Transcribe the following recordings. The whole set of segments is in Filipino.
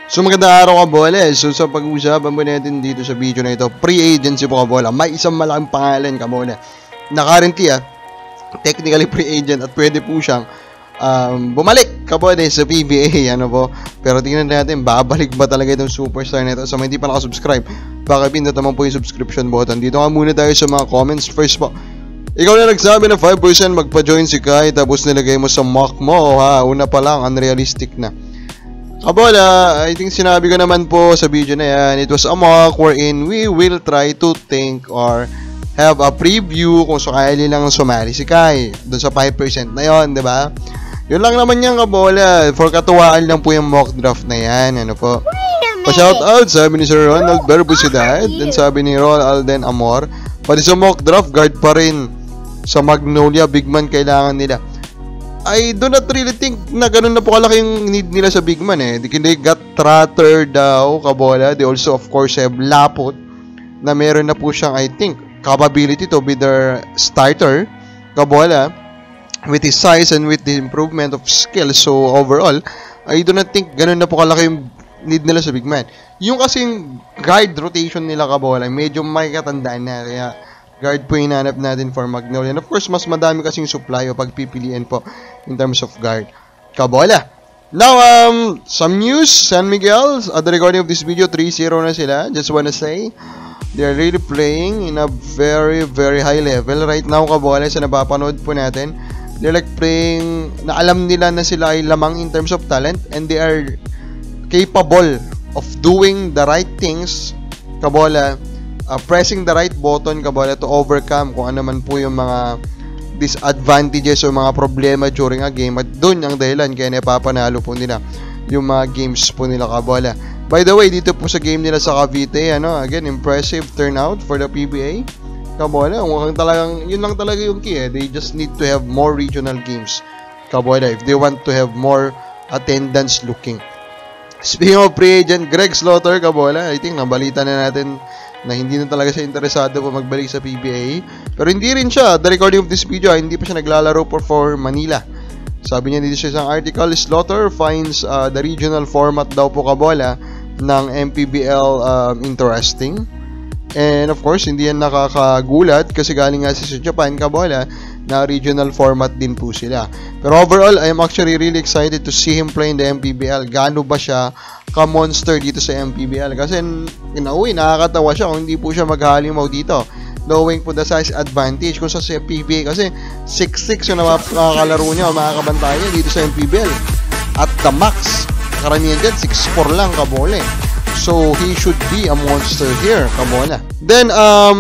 So magandang araw Kabola. So sa pag-uusapan po natin dito sa video na ito, pre-agency po Kabola. May isang malaking pangalan Kabola na currently technically pre-agent at pwede po siyang bumalik Kabola sa PBA. Ano po? Pero tingnan natin, babalik ba talaga itong superstar na ito? So hindi pa nakasubscribe, pakipindot naman po yung subscription button. Dito nga muna tayo sa mga comments. First po, ikaw na nagsabi na 5% magpa-join si Kai tapos nilagay mo sa mock mo. Una pa lang, unrealistic na. Kabola, I think sinabi ko naman po sa video na yan, it was a mock wherein we will try to think or have a preview kung sakali lang sumali si Kai doon sa 5% na yon, di ba? Yun lang naman yan Kabola, for katuwaan lang po yung mock draft na yan, ano po. Pa-shoutout, sabi ni Sir Ronald Berbusidad, then sabi ni Ron Alden Amor, pati sa mock draft, guard pa rin sa Magnolia, big man kailangan nila. I do not really think na ganun na po kalaki yung need nila sa big man eh. They got Trotter daw, Kabola. They also of course have Lapot na meron na po siyang I think capability to be their starter, Kabola, with his size and with the improvement of skill. So overall, I do not think ganun na po kalaki yung need nila sa big man. Yung kasing guard rotation nila Kabola, medyo may katandaan na kaya guard po hinanap natin for Magnolia. And of course, mas madami kasing supply o pagpipilian po in terms of guard. Kabola. Now, some news. San Miguel, at the recording of this video, 3-0 na sila. Just wanna say, they're really playing in a very, very high level. Right now, Kabola, sa napapanood po natin, they're like playing, na alam nila na sila ay lamang in terms of talent and they are capable of doing the right things, Kabola, pressing the right button Kabola to overcome kung ano man po yung mga disadvantages o mga problema during a game at doon ang dahilan kaya napapanalo po nila yung mga games po nila Kabola. By the way, dito po sa game nila sa Cavite, again, impressive turnout for the PBA Kabola. Yun lang talaga yung key They just need to have more regional games Kabola if they want to have more attendance looking. Speaking of free agent, Greg Slaughter Kabola, I think nabalita na natin na hindi na talaga siya interesado po magbalik sa PBA. Pero hindi rin siya, the recording of this video, hindi pa siya naglalaro for Manila. Sabi niya dito sa isang article, Slaughter finds the regional format daw po Kabola ng MPBL interesting. And of course, hindi yan nakakagulat kasi galing nga sa Japan Kabola na regional format din po sila. Pero overall, I am actually really excited to see him play in the MPBL. Gaano ba siya ka-monster dito sa MPBL? Kasi nakakatawa siya kung hindi po siya maghalimaw dito. Knowing po the size advantage kung sa PBA kasi 6'6 yung nakakalaro niya o makakabantay niya dito sa MPBL. At the max, karamihan dyan, 6'4 lang Kabola. So, he should be a monster here, Kabola. Then,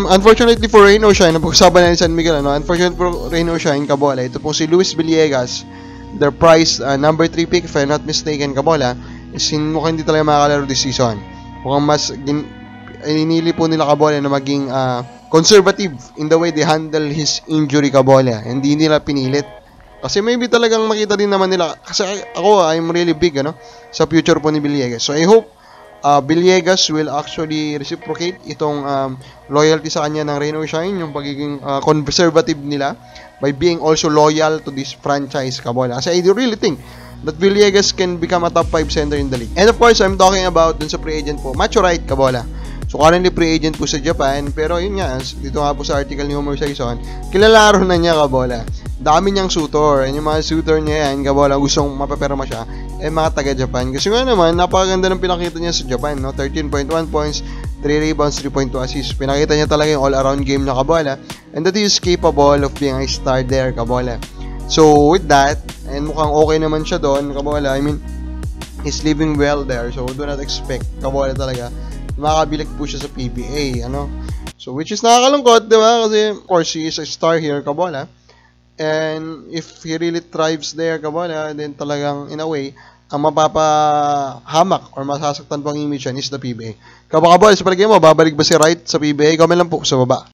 unfortunately for Rain or Shine, napag-usapan na ni San Miguel, unfortunately for Rain or Shine, Kabola, ito po si Luis Villegas, their price, number 3 pick, if I'm not mistaken, Kabola, is mukhang hindi talaga makakalaro this season. Mukhang mas, inili po nila Kabola na maging conservative in the way they handle his injury, Kabola. Hindi nila pinilit. Kasi maybe talagang makita din naman nila, kasi ako, I'm really big, sa future po ni Villegas. So, I hope, Villegas will actually reciprocate itong loyalty sa kanya ng Rain or Shine, yung pagiging conservative nila by being also loyal to this franchise Kabola. Kasi I do really think that Villegas can become a top 5 center in the league. And of course, I'm talking about dun sa free agent po, Macho Wright Kabola. So currently free agent po sa Japan, pero yun nga, dito nga po sa article ni Homer Saison, kilalaro na niya Kabola. Dami niyang suitor, and yung mga suitor niya yan, Kabola, gustong mapaperma siya, mga taga-Japan. Kasi nga naman, napakaganda ng pinakita niya sa Japan, 13.1 points, 3 rebounds, 3.2 assists. Pinakita niya talaga yung all-around game na Kabola, and that he is capable of being a star there, Kabola. So, with that, and mukhang okay naman siya doon, Kabola, I mean, he's living well there, so do not expect, Kabola talaga, makakabilik po siya sa PBA, So, which is nakakalungkot, di ba? Kasi, of course, he is a star here, Kabola. And if he really thrives there, Kabola, then talagang, in a way, ang mapapahamak or masasaktan pang image yan is the PBA. Kabola, sa palagay mo, babalik ba si Wright sa PBA? Comment lang po sa baba.